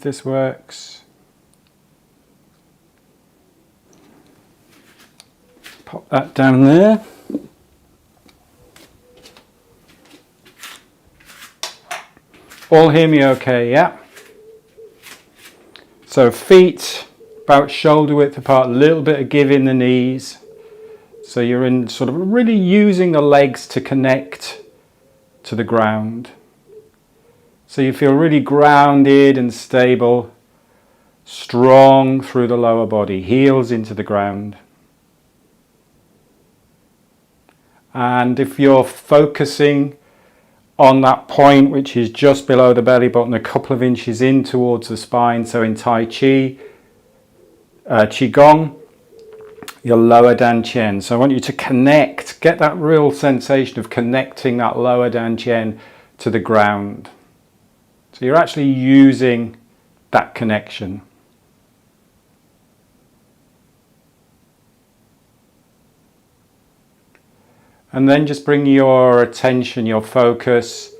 this works. Pop that down there. All hear me okay, yeah? So feet about shoulder width apart, a little bit of give in the knees. So you're in sort of really using the legs to connect to the ground. So you feel really grounded and stable, strong through the lower body, heels into the ground. And if you're focusing on that point which is just below the belly button, a couple of inches in towards the spine, so in Tai Chi, Qigong, your lower dantian. So I want you to connect, get that real sensation of connecting that lower dantian to the ground. So you're actually using that connection. And then just bring your attention, your focus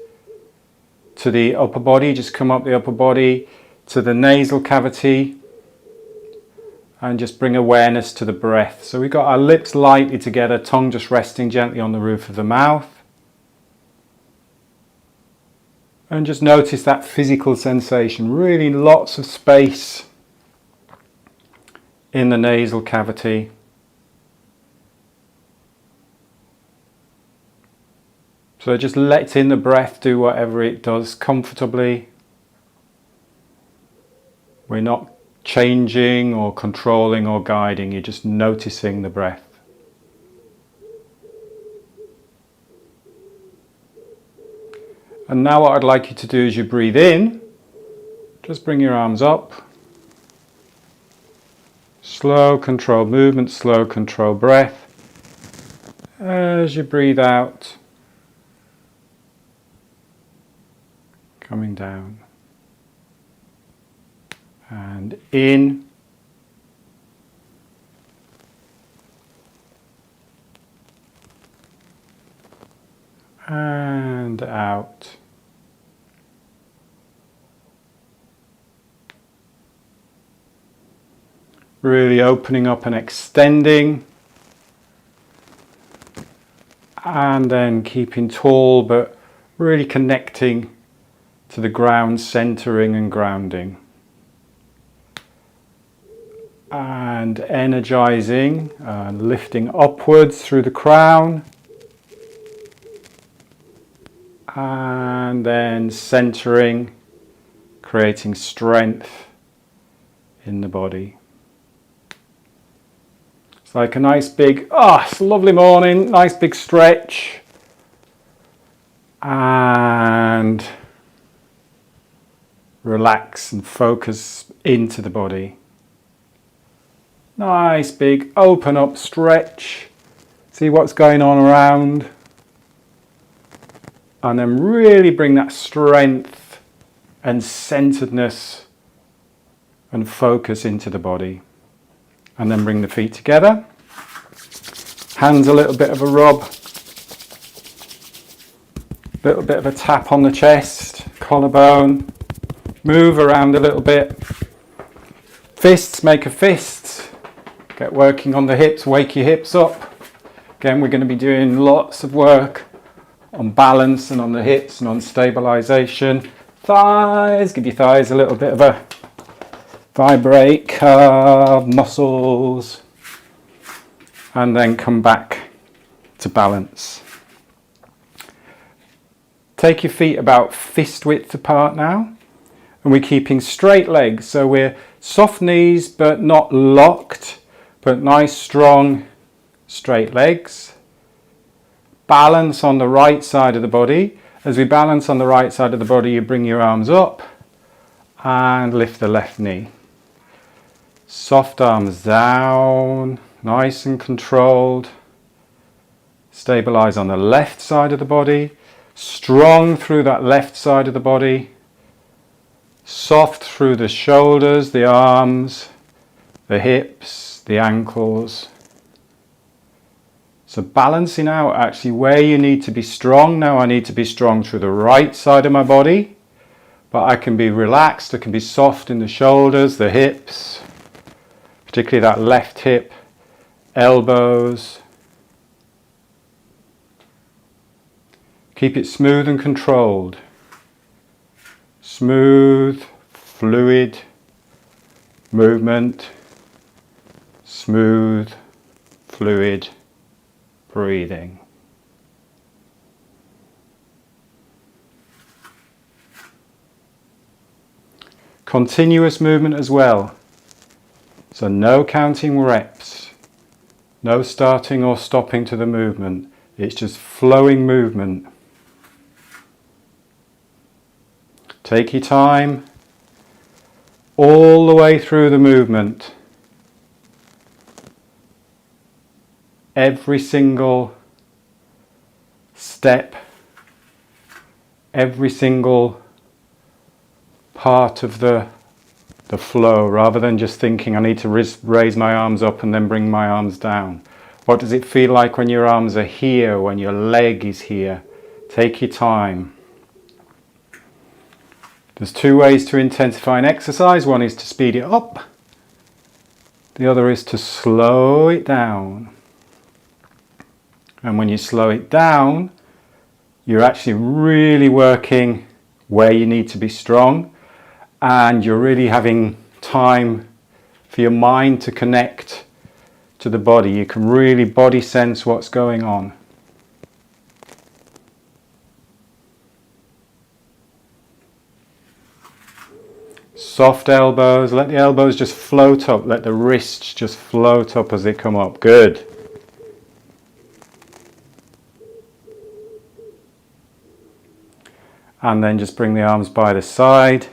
to the upper body. Just come up the upper body to the nasal cavity and just bring awareness to the breath. So we've got our lips lightly together, tongue just resting gently on the roof of the mouth. And just notice that physical sensation, really lots of space in the nasal cavity. So just letting the breath do whatever it does comfortably. We're not changing or controlling or guiding, you're just noticing the breath. And now what I'd like you to do as you breathe in, just bring your arms up. Slow, controlled movement, slow, controlled breath. As you breathe out, coming down. And in. And out. Really opening up and extending. And then keeping tall, but really connecting to the ground, centering and grounding. And energizing and lifting upwards through the crown. And then centering, creating strength in the body. It's like a nice big, it's a lovely morning, nice big stretch. And relax and focus into the body. Nice big open up stretch. See what's going on around. And then really bring that strength and centeredness and focus into the body. And then bring the feet together. Hands a little bit of a rub. Little bit of a tap on the chest, collarbone. Move around a little bit. Fists, make a fist. Get working on the hips, wake your hips up. Again, we're going to be doing lots of work on balance and on the hips and on stabilization. Thighs, give your thighs a little bit of a vibrate, curve, muscles. And then come back to balance. Take your feet about fist width apart now. And we're keeping straight legs. So we're soft knees but not locked. But nice, strong, straight legs. Balance on the right side of the body. As we balance on the right side of the body, you bring your arms up and lift the left knee. Soft arms down, nice and controlled. Stabilize on the left side of the body. Strong through that left side of the body. Soft through the shoulders, the arms, the hips, the ankles. So balancing out actually where you need to be strong. Now I need to be strong through the right side of my body, but I can be relaxed, I can be soft in the shoulders, the hips, particularly that left hip, elbows. Keep it smooth and controlled. Smooth, fluid movement, smooth, fluid breathing. Continuous movement as well. So no counting reps, no starting or stopping to the movement. It's just flowing movement. Take your time all the way through the movement. Every single step, every single part of the flow, rather than just thinking I need to raise my arms up and then bring my arms down. What does it feel like when your arms are here, when your leg is here? Take your time. There's two ways to intensify an exercise. One is to speed it up. The other is to slow it down. And when you slow it down, you're actually really working where you need to be strong, and you're really having time for your mind to connect to the body. You can really body sense what's going on. Soft elbows, let the elbows just float up, let the wrists just float up as they come up. Good. And then just bring the arms by the side.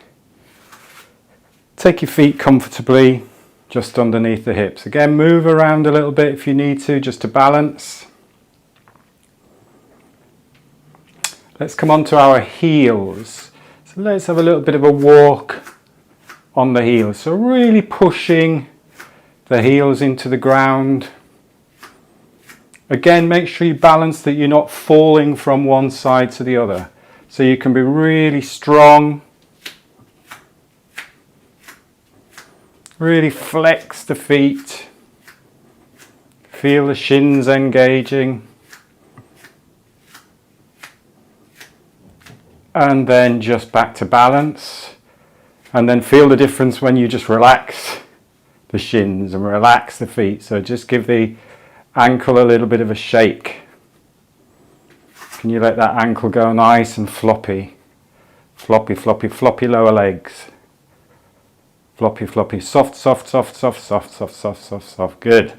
Take your feet comfortably just underneath the hips. Again, move around a little bit if you need to, just to balance. Let's come on to our heels. So let's have a little bit of a walk on the heels. So really pushing the heels into the ground. Again, make sure you balance that you're not falling from one side to the other. So you can be really strong. Really flex the feet. Feel the shins engaging. And then just back to balance. And then feel the difference when you just relax the shins and relax the feet. So just give the ankle a little bit of a shake. Can you let that ankle go nice and floppy? Floppy, floppy, floppy lower legs. Floppy, floppy, soft, soft, soft, soft, soft, soft, soft, soft, soft. Good.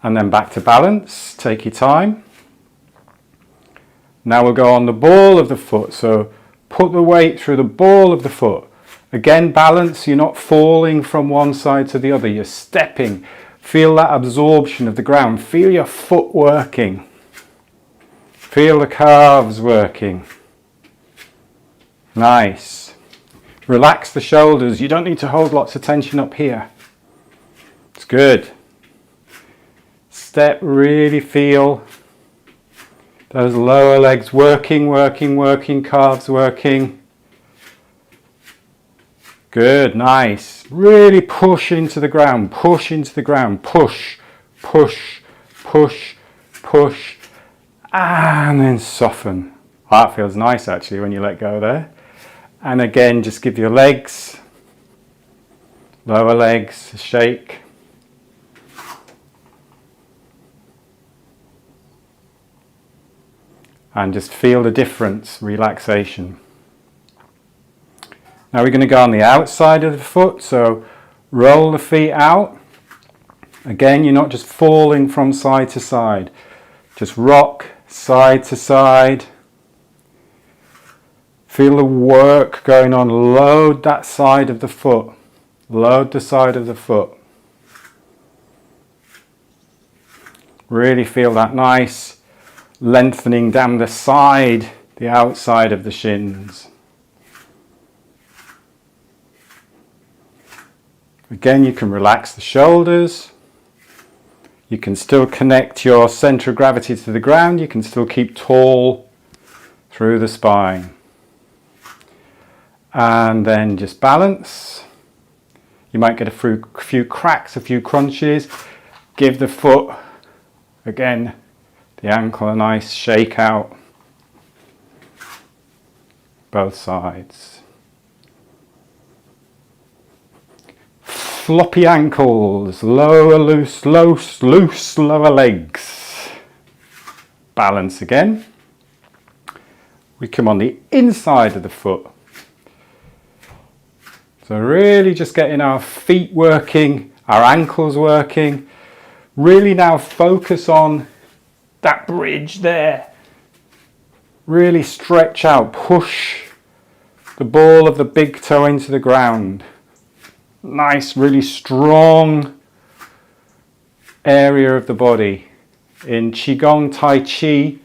And then back to balance. Take your time. Now we'll go on the ball of the foot. So put the weight through the ball of the foot. Again, balance. You're not falling from one side to the other. You're stepping. Feel that absorption of the ground. Feel your foot working. Feel the calves working. Nice. Relax the shoulders. You don't need to hold lots of tension up here. It's good. Step, really feel those lower legs working, working, working, calves working. Good, nice. Really push into the ground, push into the ground, push, push, push, push, and then soften. That feels nice actually when you let go there. And again, just give your legs, lower legs a shake. And just feel the difference, relaxation. Now we're going to go on the outside of the foot, so roll the feet out. Again, you're not just falling from side to side. Just rock side to side. Feel the work going on. Load that side of the foot. Load the side of the foot. Really feel that nice lengthening down the side, the outside of the shins. Again, you can relax the shoulders. You can still connect your center of gravity to the ground. You can still keep tall through the spine. And then just balance. You might get a few cracks, a few crunches. Give the foot, again, the ankle a nice shake out. Both sides. Floppy ankles, lower loose, loose lower legs. Balance again. We come on the inside of the foot. So really just getting our feet working, our ankles working. Really now focus on that bridge there. Really stretch out, push the ball of the big toe into the ground. Nice, really strong area of the body. In Qigong Tai Chi,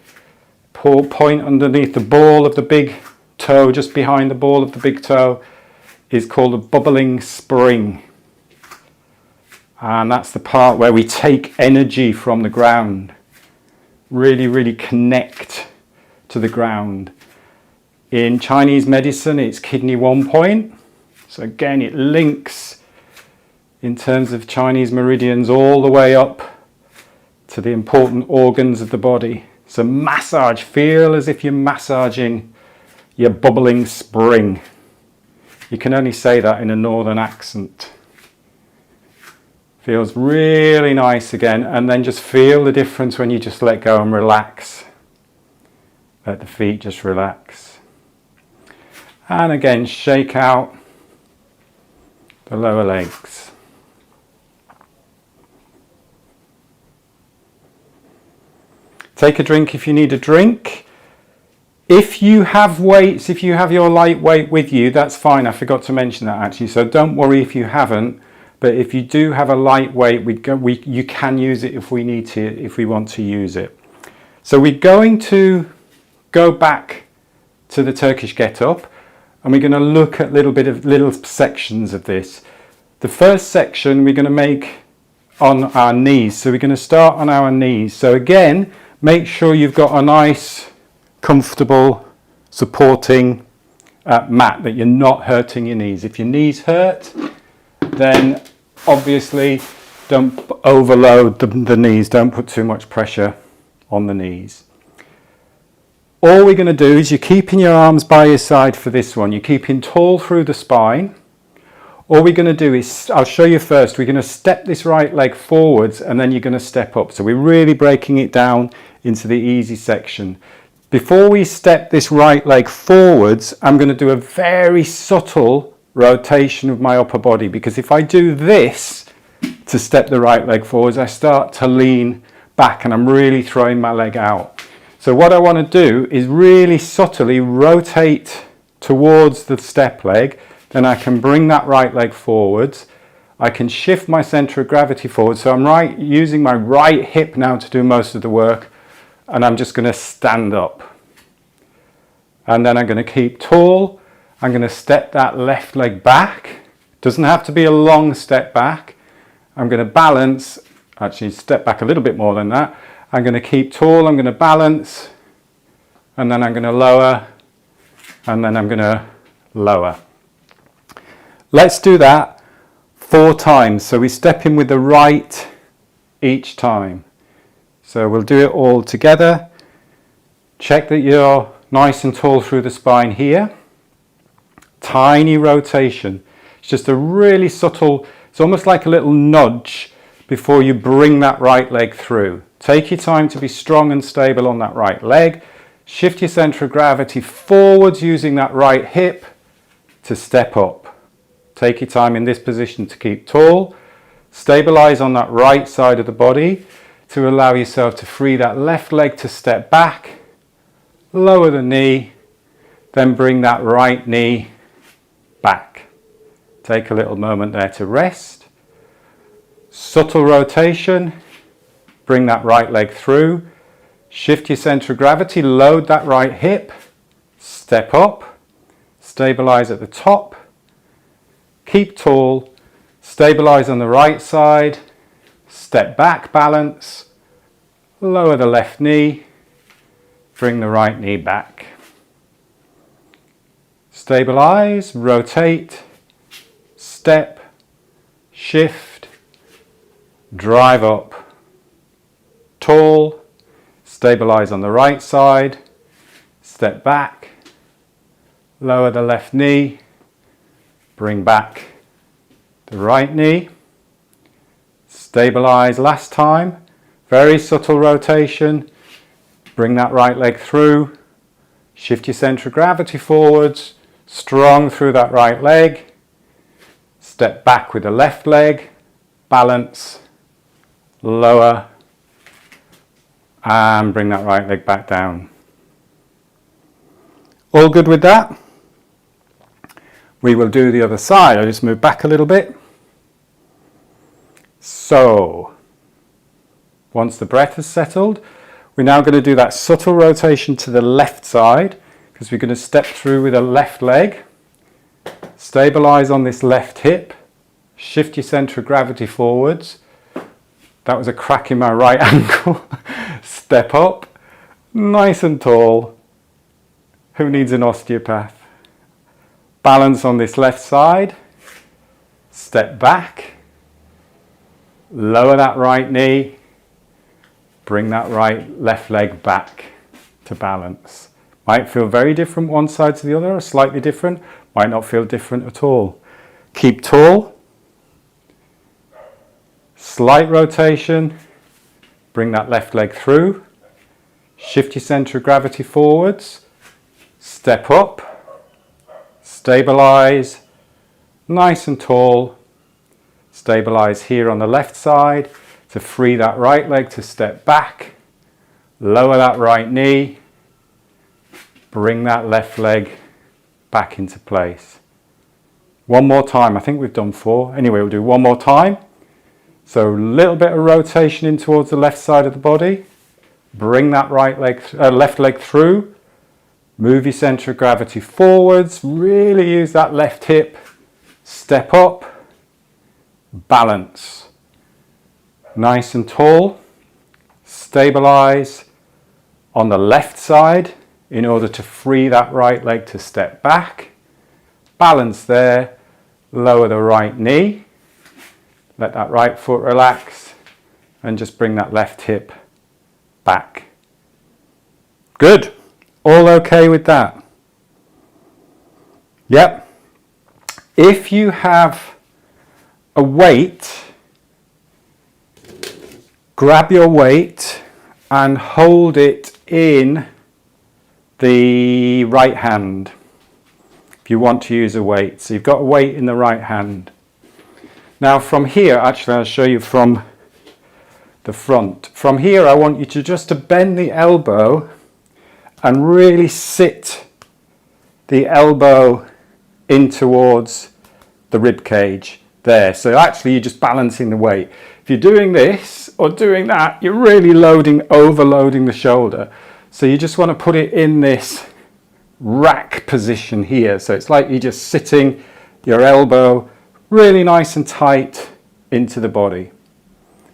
point underneath the ball of the big toe, just behind the ball of the big toe, is called a bubbling spring. And that's the part where we take energy from the ground. Really, really connect to the ground. In Chinese medicine, it's kidney 1 point. So again, it links in terms of Chinese meridians all the way up to the important organs of the body. So massage, feel as if you're massaging your bubbling spring. You can only say that in a northern accent. Feels really nice again, and then just feel the difference when you just let go and relax. Let the feet just relax. And again, shake out the lower legs. Take a drink if you need a drink. If you have weights, if you have your light weight with you, that's fine. I forgot to mention that actually, so don't worry if you haven't. But if you do have a light weight, you can use it if we need to, if we want to use it. So we're going to go back to the Turkish get-up, and we're going to look at little sections of this. The first section we're going to make on our knees. So we're going to start on our knees. So again, make sure you've got a nice, comfortable, supporting mat, that you're not hurting your knees. If your knees hurt, then obviously don't overload the knees, don't put too much pressure on the knees. All we're going to do is you're keeping your arms by your side for this one. You're keeping tall through the spine. All we're going to do is, I'll show you first, we're going to step this right leg forwards and then you're going to step up. So we're really breaking it down into the easy section. Before we step this right leg forwards, I'm going to do a very subtle rotation of my upper body, because if I do this to step the right leg forwards, I start to lean back and I'm really throwing my leg out. So what I want to do is really subtly rotate towards the step leg, then I can bring that right leg forwards. I can shift my center of gravity forward, so I'm using my right hip now to do most of the work, and I'm just going to stand up. And then I'm going to keep tall. I'm going to step that left leg back. Doesn't have to be a long step back. I'm going to balance, actually step back a little bit more than that. I'm going to keep tall, I'm going to balance, and then I'm going to lower, and then I'm going to lower. Let's do that 4 times. So we step in with the right each time. So we'll do it all together. Check that you're nice and tall through the spine here. Tiny rotation. It's just a really subtle, it's almost like a little nudge before you bring that right leg through. Take your time to be strong and stable on that right leg. Shift your center of gravity forwards using that right hip to step up. Take your time in this position to keep tall. Stabilize on that right side of the body to allow yourself to free that left leg to step back. Lower the knee, then bring that right knee back. Take a little moment there to rest. Subtle rotation. Bring that right leg through. Shift your center of gravity, load that right hip. Step up. Stabilize at the top. Keep tall. Stabilize on the right side. Step back, balance. Lower the left knee. Bring the right knee back. stabilize, rotate, step, shift, drive up, tall, stabilize on the right side, step back, lower the left knee, bring back the right knee, stabilize last time, very subtle rotation, bring that right leg through, shift your centre of gravity forwards, strong through that right leg, step back with the left leg, balance, lower, and bring that right leg back down. All good with that? We will do the other side. I'll just move back a little bit. So, once the breath has settled, we're now going to do that subtle rotation to the left side because we're going to step through with a left leg, stabilize on this left hip, shift your centre of gravity forwards. That was a crack in my right ankle. Step up, nice and tall. Who needs an osteopath? Balance on this left side, step back, lower that right knee, bring that left leg back to balance. Might feel very different one side to the other, or slightly different, might not feel different at all. Keep tall, slight rotation, bring that left leg through, shift your centre of gravity forwards, step up, stabilize, nice and tall, stabilize here on the left side to free that right leg to step back, lower that right knee, bring that left leg back into place. One more time, I think we've done 4. Anyway, we'll do one more time. So a little bit of rotation in towards the left side of the body, bring that left leg through, move your centre of gravity forwards, really use that left hip, step up, balance, nice and tall, stabilize on the left side in order to free that right leg to step back, balance there, lower the right knee, let that right foot relax and just bring that left hip back. Good. All okay with that? Yep. If you have a weight, grab your weight and hold it in the right hand if you want to use a weight. So you've got a weight in the right hand. Now from here, actually I'll show you from the front. From here I want you to just to bend the elbow and really sit the elbow in towards the rib cage there. So actually you're just balancing the weight. If you're doing this or doing that, you're really overloading the shoulder. So you just want to put it in this rack position here. So it's like you're just sitting your elbow really nice and tight into the body.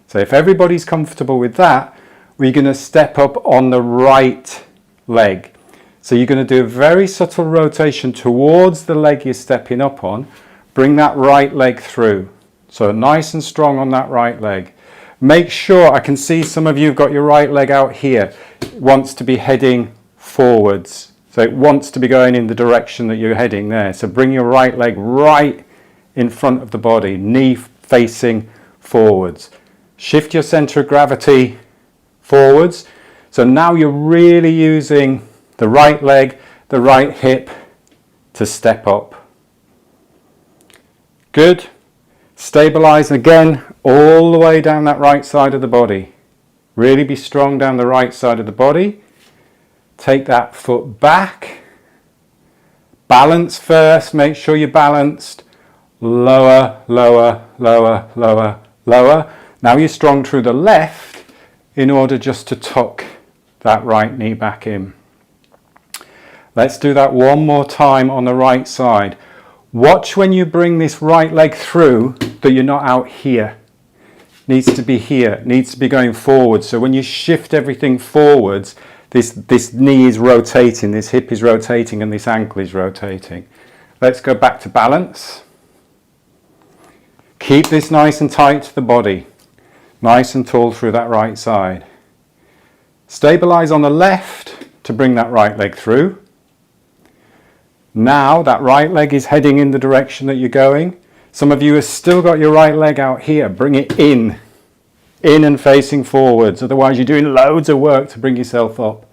So if everybody's comfortable with that, we're going to step up on the right leg. So you're going to do a very subtle rotation towards the leg you're stepping up on. Bring that right leg through. So nice and strong on that right leg. Make sure, I can see some of you have got your right leg out here. It wants to be heading forwards. So it wants to be going in the direction that you're heading there. So bring your right leg right in front of the body, knee facing forwards. Shift your centre of gravity forwards. So now you're really using the right leg, the right hip to step up. Good. Stabilize again all the way down that right side of the body. Really be strong down the right side of the body. Take that foot back. Balance first, make sure you're balanced. Lower, lower, lower, lower, lower. Now you're strong through the left in order just to tuck that right knee back in. Let's do that one more time on the right side. Watch when you bring this right leg through that you're not out here. Needs to be here, needs to be going forward. So when you shift everything forwards, this knee is rotating, this hip is rotating and this ankle is rotating. Let's go back to balance. Keep this nice and tight to the body. Nice and tall through that right side. Stabilize on the left to bring that right leg through. Now that right leg is heading in the direction that you're going. Some of you have still got your right leg out here. Bring it in and facing forwards. Otherwise you're doing loads of work to bring yourself up.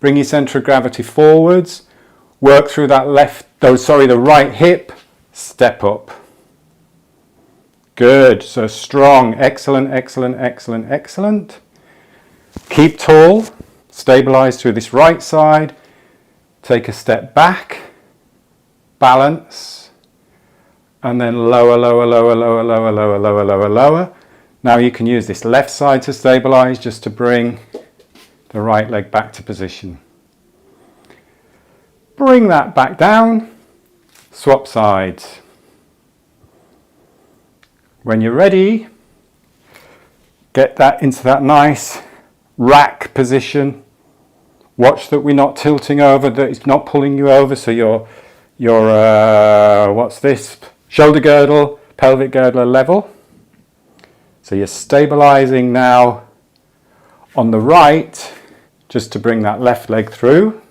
Bring your centre of gravity forwards. Work through that the right hip. Step up. Good. So strong. Excellent, excellent, excellent, excellent. Keep tall. Stabilize through this right side. Take a step back. Balance, and then lower, lower, lower, lower, lower, lower, lower, lower, lower. Now you can use this left side to stabilize, just to bring the right leg back to position. Bring that back down, swap sides. When you're ready, get that into that nice rack position. Watch that we're not tilting over, that it's not pulling you over, so your what's this? Shoulder girdle, pelvic girdle level. So you're stabilizing now on the right, just to bring that left leg through.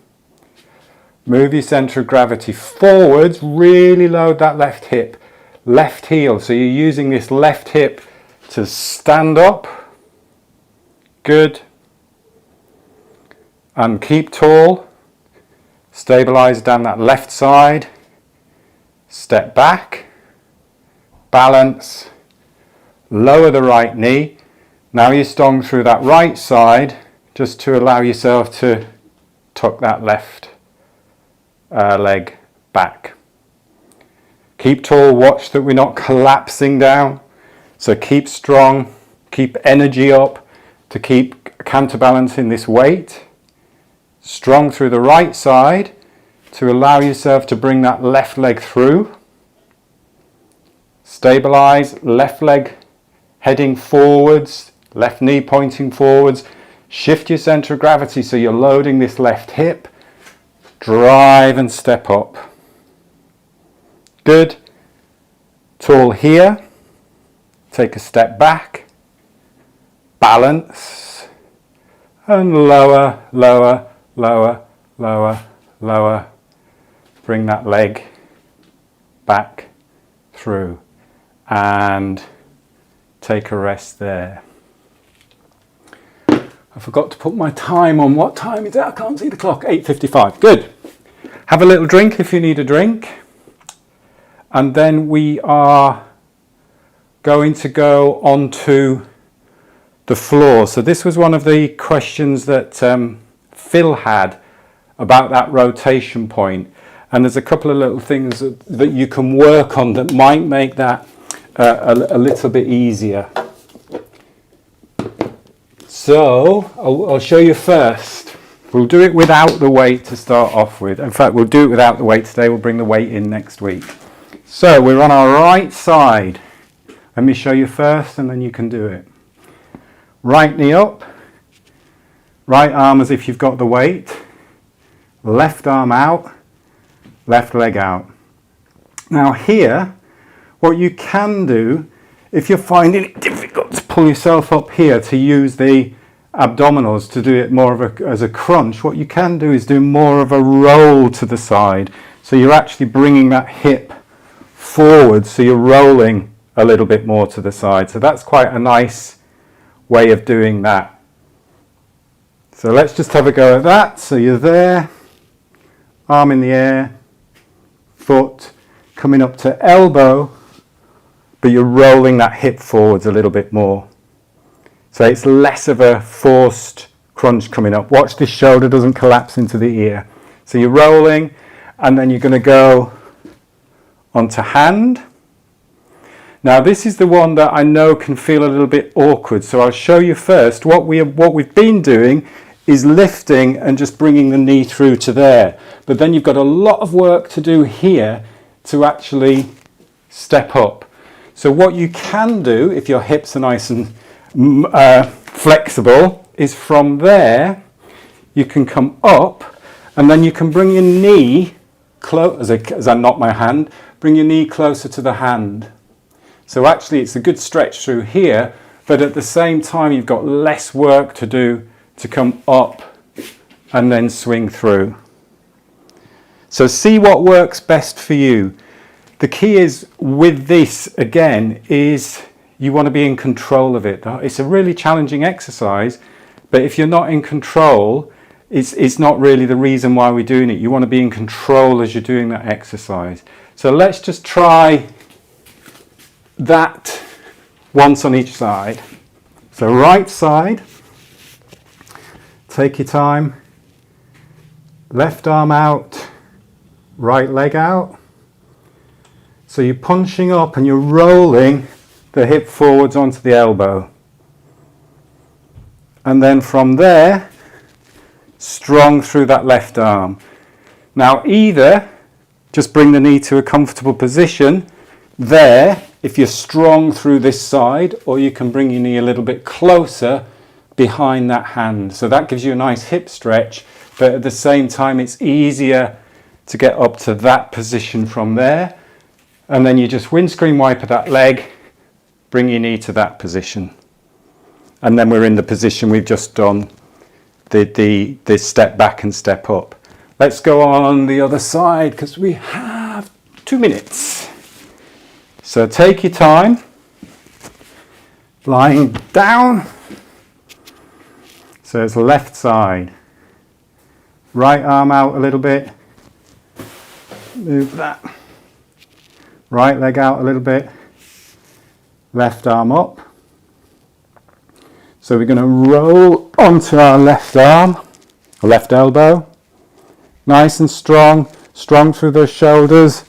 Move your center of gravity forwards, really load that left hip, left heel. So you're using this left hip to stand up. Good. And keep tall. Stabilize down that left side, step back, balance, lower the right knee. Now you're strong through that right side, just to allow yourself to tuck that left leg back. Keep tall, watch that we're not collapsing down. So keep strong, keep energy up to keep counterbalancing this weight. Strong through the right side to allow yourself to bring that left leg through. Stabilize, left leg heading forwards, left knee pointing forwards. Shift your center of gravity so you're loading this left hip. Drive and step up. Good. Tall here. Take a step back. Balance. And lower, lower, lower, lower, lower. Bring that leg back through and take a rest there. I forgot to put my time on. What time is it? I can't see the clock. 8:55. Good. Have a little drink if you need a drink. And then we are going to go onto the floor. So this was one of the questions that Phil had about that rotation point. And there's a couple of little things that you can work on that might make that a little bit easier. So I'll show you first. We'll do it without the weight to start off with. In fact, we'll do it without the weight today. We'll bring the weight in next week. So we're on our right side. Let me show you first and then you can do it. Right knee up. Right arm as if you've got the weight. Left arm out. Left leg out. Now here, what you can do, if you're finding it difficult to pull yourself up here, to use the abdominals to do it more of as a crunch, what you can do is do more of a roll to the side. So you're actually bringing that hip forward, so you're rolling a little bit more to the side. So that's quite a nice way of doing that. So let's just have a go at that. So you're there, arm in the air, foot coming up to elbow, but you're rolling that hip forwards a little bit more. So it's less of a forced crunch coming up. Watch this shoulder doesn't collapse into the ear. So you're rolling, and then you're going to go onto hand. Now this is the one that I know can feel a little bit awkward. So I'll show you first. What we've been doing is lifting and just bringing the knee through to there. But then you've got a lot of work to do here to actually step up. So what you can do, if your hips are nice and flexible, is from there you can come up and then you can bring your knee as I knock my hand, bring your knee closer to the hand. So actually it's a good stretch through here, but at the same time you've got less work to do to come up and then swing through. So see what works best for you. The key is with this, again, is you want to be in control of it. It's a really challenging exercise, but if you're not in control, it's not really the reason why we're doing it. You want to be in control as you're doing that exercise. So let's just try that once on each side. So right side, take your time, left arm out, right leg out. So you're punching up and you're rolling the hip forwards onto the elbow. And then from there, strong through that left arm. Now either just bring the knee to a comfortable position there, if you're strong through this side, or you can bring your knee a little bit closer behind that hand. So that gives you a nice hip stretch, but at the same time it's easier to get up to that position from there. And then you just windscreen wiper that leg, bring your knee to that position. And then we're in the position we've just done, the step back and step up. Let's go on the other side because we have 2 minutes. So take your time, lying down. So it's left side. Right arm out a little bit. Move that. Right leg out a little bit. Left arm up. So we're going to roll onto our left arm, left elbow. Nice and strong. Strong through those shoulders.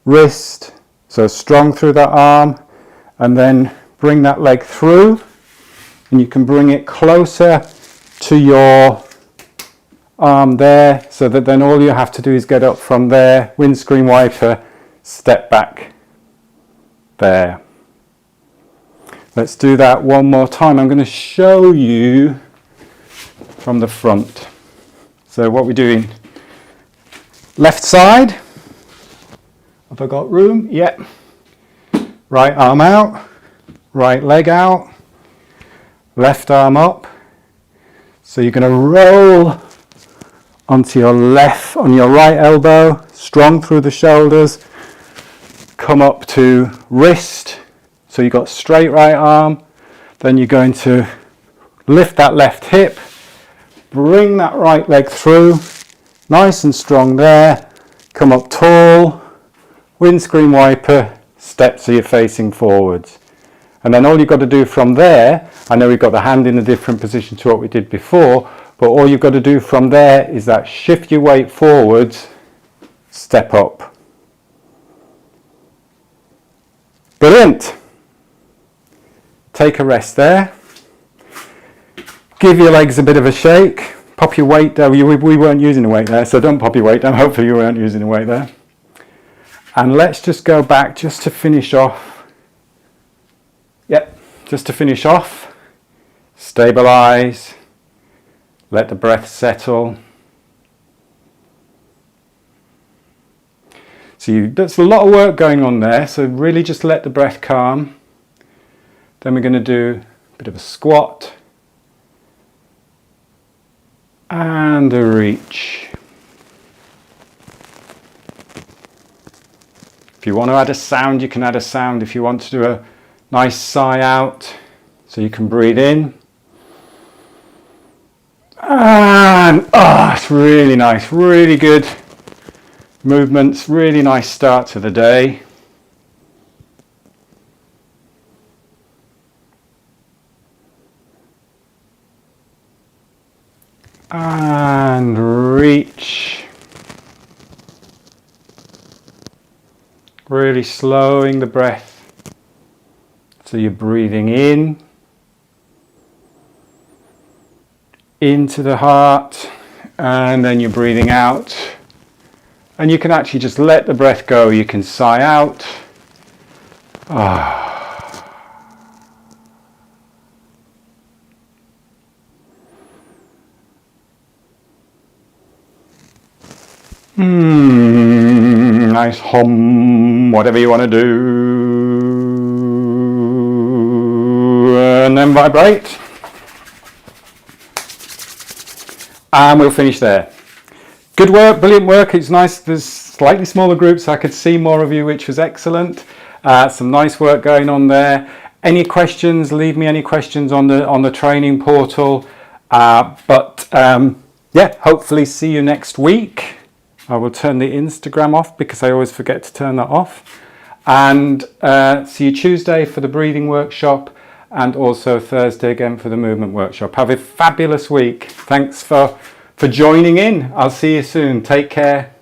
Wrist. So strong through that arm, and then bring that leg through, and you can bring it closer to your arm there, so that then all you have to do is get up from there, windscreen wiper, step back there. Let's do that one more time. I'm going to show you from the front. So what we're doing, left side. Have I got room? Yep. Right arm out, right leg out, left arm up. So you're going to roll onto your left, on your right elbow, strong through the shoulders, come up to wrist. So you've got straight right arm, then you're going to lift that left hip, bring that right leg through, nice and strong there, come up tall, windscreen wiper, step so you're facing forwards. And then all you've got to do from there, I know we've got the hand in a different position to what we did before, but all you've got to do from there is that shift your weight forwards, step up. Brilliant. Take a rest there. Give your legs a bit of a shake. Pop your weight down. We weren't using the weight there, so don't pop your weight down. Hopefully you weren't using the weight there. And let's just go back just to finish off. Yep, just to finish off. Stabilize. Let the breath settle. So that's a lot of work going on there. So really just let the breath calm. Then we're going to do a bit of a squat. And a reach. If you want to add a sound, you can add a sound. If you want to do a nice sigh out, so you can breathe in. And it's really nice, really good movements, really nice start to the day. And reach. Really slowing the breath. So you're breathing in, into the heart, and then you're breathing out. And you can actually just let the breath go. You can sigh out. Nice hum, whatever you want to do. And then vibrate. And we'll finish there. Good work, brilliant work. It's nice. There's slightly smaller groups. So I could see more of you, which was excellent. Some nice work going on there. Any questions? Leave me any questions on the training portal. Yeah, hopefully see you next week. I will turn the Instagram off because I always forget to turn that off. And see you Tuesday for the breathing workshop, and also Thursday again for the movement workshop. Have a fabulous week. Thanks for joining in. I'll see you soon. Take care.